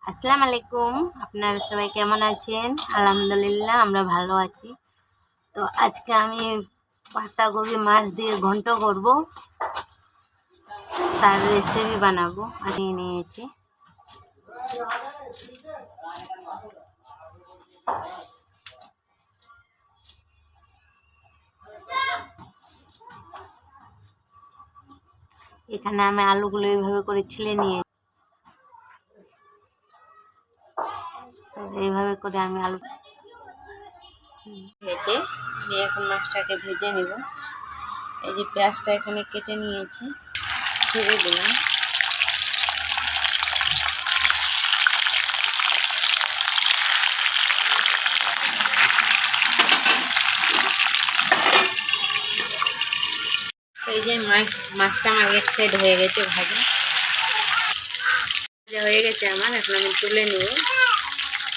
আসসালামু আলাইকুম। আপনারা সবাই কেমন আছেন? আলহামদুলিল্লাহ আমরা ভালো আছি। তো আজকে আমি পাতাকপি মাছ দিয়ে ঘন্ট করব, তার রেসিপি বানাবো। আমি নিয়েছি এখানে আমি আলুগুলো এইভাবে করে ছিলে নিয়ে, তো এইভাবে করে আমি আলু ভেজে আমি এখন মাছটাকে ভেজে নেব। এই যে পেঁয়াজটা এখানে কেটে নিয়েছি, ছেড়ে দিলাম। এই যে মাছটা আমার এক সাইড হয়ে গেছে ভাজা হয়ে গেছে আমার। এখন আমি তুলে নেব।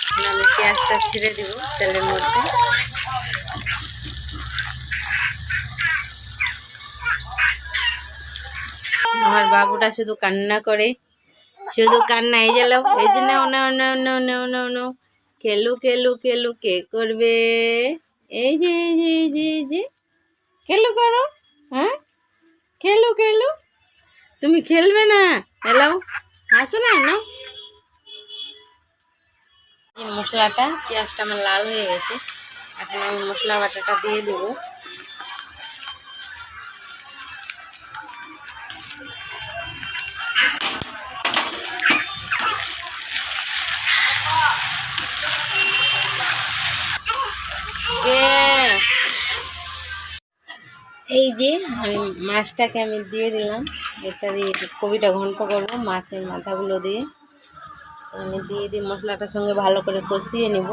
এখন আমি পেঁয়াজটা ছেড়ে দিব তেলের মধ্যে। আমার বাবুটা শুধু কান্না করে, শুধু কান্না। এই যে লোক, এই যে নাও নাও নাও নাও নাও নাও নাও, খেলু খেলু খেলু কে করবে? এই যে এই যে এই যে এই যে খেলু করো। হ্যাঁ, খেলু খেলু। তুমি খেলবে না? হ্যালো, আসো না না। এই মশলাটা, পেঁয়াজটা আমার লাল হয়ে গেছে। এখন আমি মশলা বাটাটা দিয়ে দেবো। এই যে আমি মাছটাকে আমি দিয়ে দিলাম। এটা দিয়ে কপিটা ঘন্ট করবো মাছের মাথাগুলো দিয়ে। আমি দিয়ে দিই, মশলাটার সঙ্গে ভালো করে কষিয়ে নেব।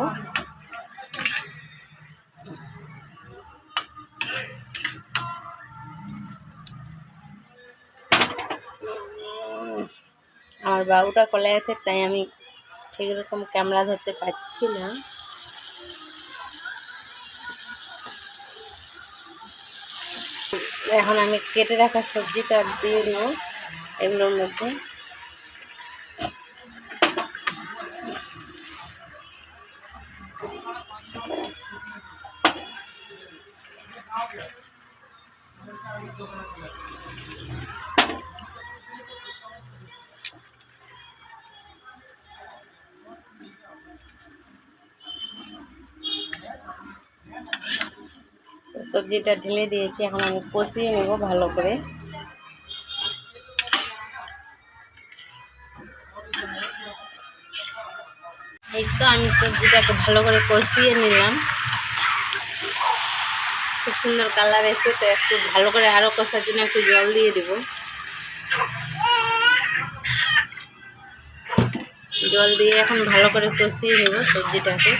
আমার বাবুটা কোলে আছে, তাই আমি ঠিক রকম ক্যামেরা ধরতে পারছি না। এখন আমি কেটে রাখা সবজিটা দিয়ে দেবো এগুলোর মধ্যে। সবজিটা ঢেলে দিয়েছি, এখন আমি কষিয়ে নেব ভালো করে। এই তো আমি সবজিটাকে ভালো করে কষিয়ে নিলাম। খুব সুন্দর কালার এসে, তো একটু ভালো করে আরও কষার জন্য একটু জল দিয়ে দেব। জল দিয়ে এখন ভালো করে কষিয়ে নেব সবজিটাকে।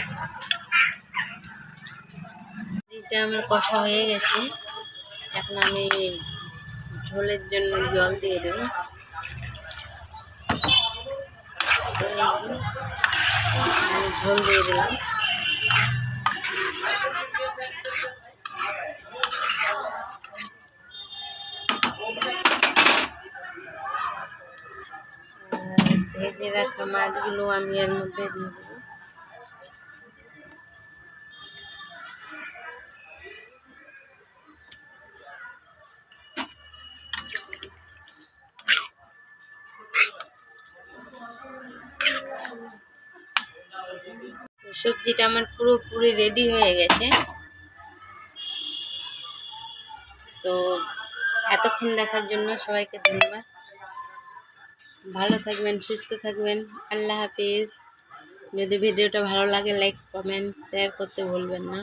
সবজিটা আমার কষা হয়ে গেছে। এখন আমি ঝোলের জন্য জল দিয়ে দেব। আমি ঝোল দিয়ে দিলাম। ভেজে রাখা মাছগুলো আমি এর মধ্যে দিয়ে দেবো। সবজিটা আমার পুরোপুরি রেডি হয়ে গেছে। তো এতক্ষণ দেখার জন্য সবাইকে ধন্যবাদ। ভালো থাকবেন, সুস্থ থাকবেন। আল্লাহ হাফিজ। যদি ভিডিওটা ভালো লাগে লাইক, কমেন্ট, শেয়ার করতে ভুলবেন না।